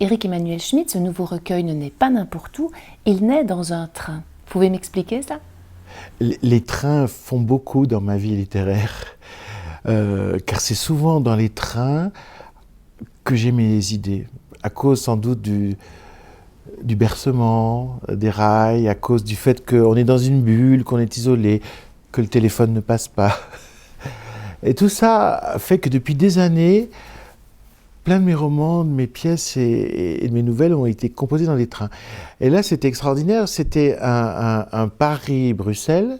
Éric Emmanuel Schmitt, ce nouveau recueil ne naît pas n'importe où, il naît dans un train. Vous pouvez m'expliquer ça? Les trains font beaucoup dans ma vie littéraire, car c'est souvent dans les trains que j'ai mes idées, à cause sans doute du bercement, des rails, à cause du fait qu'on est dans une bulle, qu'on est isolé, que le téléphone ne passe pas. Et tout ça fait que depuis des années, plein de mes romans, de mes pièces et de mes nouvelles ont été composés dans des trains. Et là, c'était extraordinaire. C'était un Paris-Bruxelles.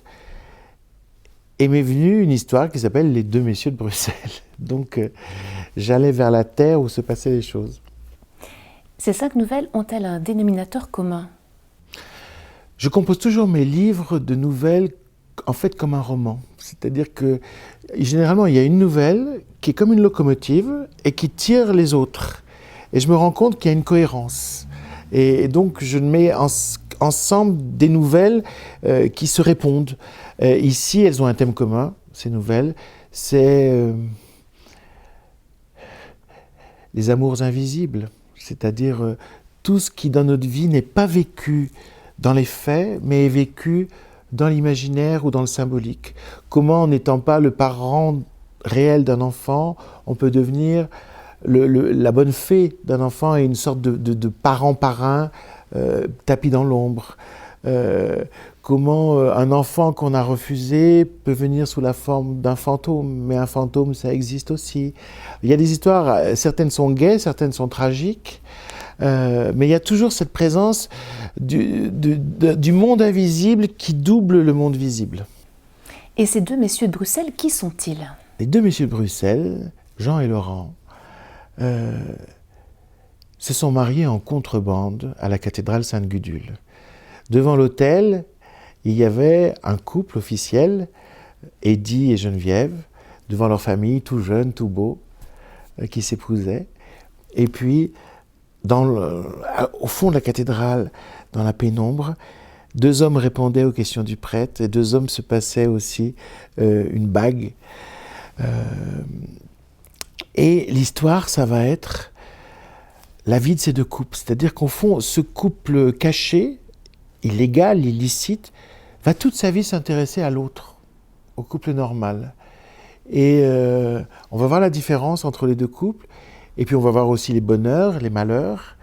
Et m'est venue une histoire qui s'appelle Les deux messieurs de Bruxelles. Donc, j'allais vers la terre où se passaient les choses. Ces 5 nouvelles ont-elles un dénominateur commun? Je compose toujours mes livres de nouvelles, en fait, comme un roman. C'est-à-dire que, généralement, il y a une nouvelle qui est comme une locomotive et qui tire les autres. Et je me rends compte qu'il y a une cohérence. Et donc, je mets ensemble des nouvelles qui se répondent. Ici, elles ont un thème commun, ces nouvelles. C'est les amours invisibles. C'est-à-dire tout ce qui, dans notre vie, n'est pas vécu dans les faits, mais est vécu dans l'imaginaire ou dans le symbolique. Comment, en n'étant pas le parent réel d'un enfant, on peut devenir la bonne fée d'un enfant et une sorte de parent-parrain tapis dans l'ombre. Comment un enfant qu'on a refusé peut venir sous la forme d'un fantôme, mais un fantôme, ça existe aussi. Il y a des histoires, certaines sont gaies, certaines sont tragiques, mais il y a toujours cette présence du monde invisible qui double le monde visible. Et ces 2 messieurs de Bruxelles, qui sont-ils? Les deux messieurs de Bruxelles, Jean et Laurent, se sont mariés en contrebande à la cathédrale Sainte-Gudule. Devant l'autel, il y avait un couple officiel, Eddie et Geneviève, devant leur famille, tout jeune, tout beau, qui s'épousaient. Et puis, au fond de la cathédrale, dans la pénombre, 2 hommes répondaient aux questions du prêtre et 2 hommes se passaient aussi une bague. Et l'histoire, ça va être la vie de ces 2 couples. C'est-à-dire qu'au fond, ce couple caché, illégal, illicite, va toute sa vie s'intéresser à l'autre, au couple normal. Et on va voir la différence entre les 2 couples, et puis on va voir aussi les bonheurs, les malheurs,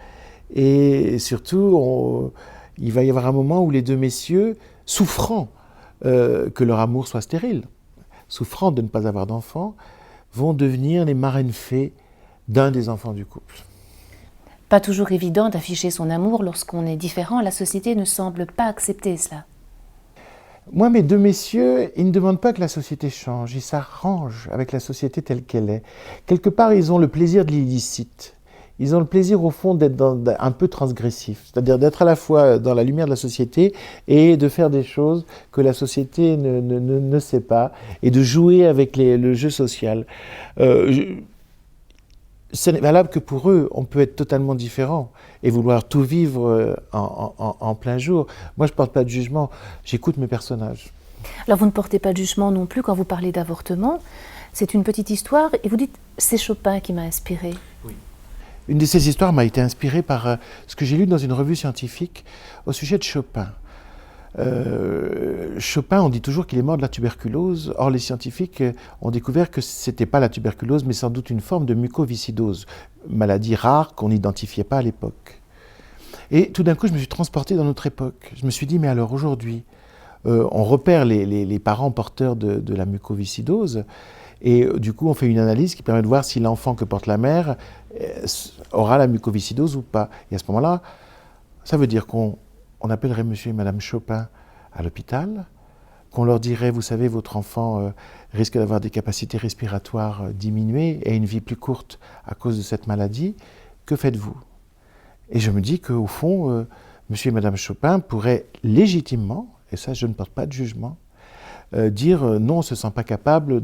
et surtout, il va y avoir un moment où les 2 messieurs, souffrant que leur amour soit stérile, souffrant de ne pas avoir d'enfants, vont devenir les marraines fées d'un des enfants du couple. Pas toujours évident d'afficher son amour lorsqu'on est différent, la société ne semble pas accepter cela. Moi, mes 2 messieurs, ils ne demandent pas que la société change, ils s'arrangent avec la société telle qu'elle est. Quelque part, ils ont le plaisir de l'illicite. Ils ont le plaisir, au fond, d'être un peu transgressif, c'est-à-dire d'être à la fois dans la lumière de la société et de faire des choses que la société ne sait pas, et de jouer avec le jeu social. Ce n'est valable que pour eux. On peut être totalement différent et vouloir tout vivre en plein jour. Moi, je ne porte pas de jugement, j'écoute mes personnages. Alors vous ne portez pas de jugement non plus quand vous parlez d'avortement. C'est une petite histoire et vous dites « c'est Chopin qui m'a inspiré ». Oui. Une de ces histoires m'a été inspirée par ce que j'ai lu dans une revue scientifique au sujet de Chopin. Chopin, on dit toujours qu'il est mort de la tuberculose. Or, les scientifiques ont découvert que ce n'était pas la tuberculose, mais sans doute une forme de mucoviscidose, maladie rare qu'on n'identifiait pas à l'époque. Et tout d'un coup, je me suis transporté dans notre époque. Je me suis dit, mais alors aujourd'hui, on repère les parents porteurs de la mucoviscidose, et du coup, on fait une analyse qui permet de voir si l'enfant que porte la mère aura la mucoviscidose ou pas. Et à ce moment-là, ça veut dire qu'on appellerait monsieur et madame Chopin à l'hôpital, qu'on leur dirait, vous savez, votre enfant risque d'avoir des capacités respiratoires diminuées et une vie plus courte à cause de cette maladie. Que faites-vous? Et je me dis qu'au fond, monsieur et madame Chopin pourraient légitimement, et ça je ne porte pas de jugement, dire non, on ne se sent pas capable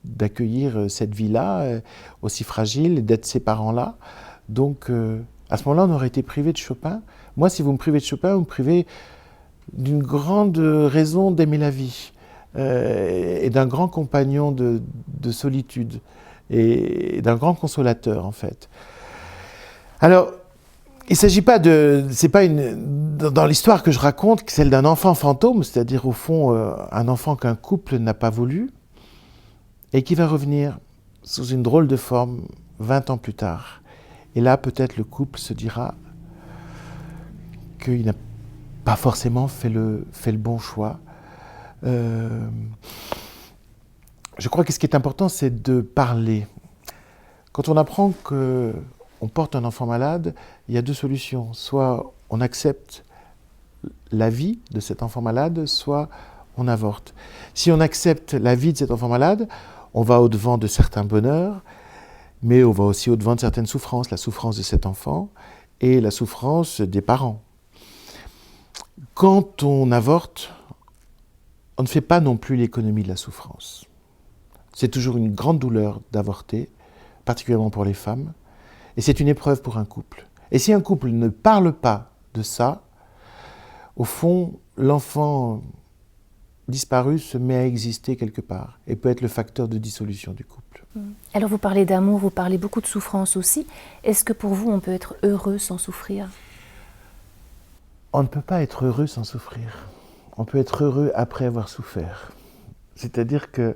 d'accueillir cette vie-là, aussi fragile, d'être ces parents-là. Donc à ce moment-là, on aurait été privé de Chopin. Moi, si vous me privez de Chopin, vous me privez d'une grande raison d'aimer la vie et d'un grand compagnon de solitude et d'un grand consolateur, en fait. Alors, Il ne s'agit pas c'est pas dans l'histoire que je raconte, celle d'un enfant fantôme, c'est-à-dire au fond un enfant qu'un couple n'a pas voulu et qui va revenir sous une drôle de forme 20 ans plus tard. Et là, peut-être le couple se dira qu'il n'a pas forcément fait le bon choix. Je crois que ce qui est important, c'est de parler. Quand on apprend qu'on porte un enfant malade, il y a deux solutions. Soit on accepte la vie de cet enfant malade, soit on avorte. Si on accepte la vie de cet enfant malade, on va au-devant de certains bonheurs, mais on va aussi au-devant de certaines souffrances, la souffrance de cet enfant et la souffrance des parents. Quand on avorte, on ne fait pas non plus l'économie de la souffrance. C'est toujours une grande douleur d'avorter, particulièrement pour les femmes, et c'est une épreuve pour un couple. Et si un couple ne parle pas de ça, au fond, l'enfant disparu se met à exister quelque part et peut être le facteur de dissolution du couple. Alors vous parlez d'amour, vous parlez beaucoup de souffrance aussi. Est-ce que pour vous, on peut être heureux sans souffrir ? On ne peut pas être heureux sans souffrir. On peut être heureux après avoir souffert. C'est-à-dire que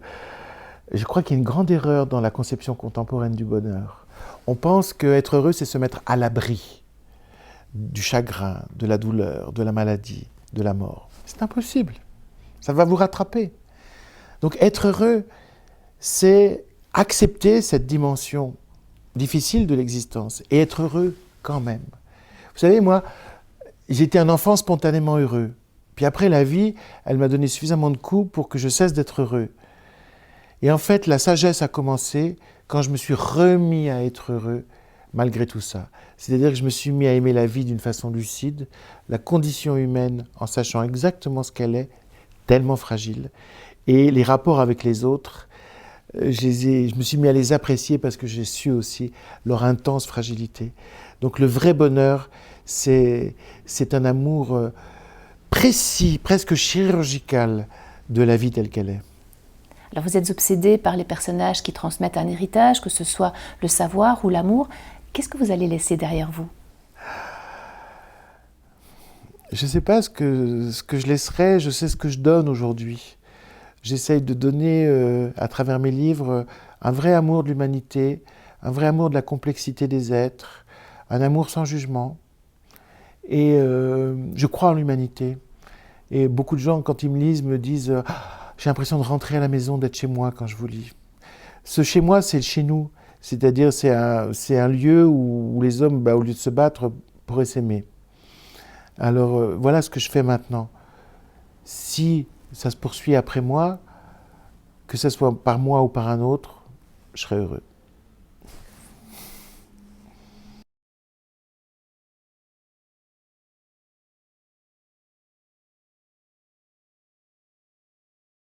je crois qu'il y a une grande erreur dans la conception contemporaine du bonheur. On pense qu'être heureux, c'est se mettre à l'abri du chagrin, de la douleur, de la maladie, de la mort. C'est impossible. Ça va vous rattraper. Donc être heureux, c'est accepter cette dimension difficile de l'existence et être heureux quand même. Vous savez, moi, j'étais un enfant spontanément heureux. Puis après, la vie, elle m'a donné suffisamment de coups pour que je cesse d'être heureux. Et en fait, la sagesse a commencé quand je me suis remis à être heureux malgré tout ça. C'est-à-dire que je me suis mis à aimer la vie d'une façon lucide, la condition humaine en sachant exactement ce qu'elle est, tellement fragile, et les rapports avec les autres, je me suis mis à les apprécier parce que j'ai su aussi leur intense fragilité. Donc le vrai bonheur, c'est un amour précis, presque chirurgical de la vie telle qu'elle est. Alors vous êtes obsédé par les personnages qui transmettent un héritage, que ce soit le savoir ou l'amour. Qu'est-ce que vous allez laisser derrière vous ? Je ne sais pas ce que je laisserai, je sais ce que je donne aujourd'hui. J'essaye de donner, à travers mes livres, un vrai amour de l'humanité, un vrai amour de la complexité des êtres, un amour sans jugement. Et je crois en l'humanité. Et beaucoup de gens, quand ils me lisent, me disent « J'ai l'impression de rentrer à la maison, d'être chez moi quand je vous lis. » Ce chez moi, c'est le chez nous. C'est-à-dire, c'est un lieu où les hommes, au lieu de se battre, pourraient s'aimer. Alors, voilà ce que je fais maintenant. Si ça se poursuit après moi, que ce soit par moi ou par un autre, je serai heureux.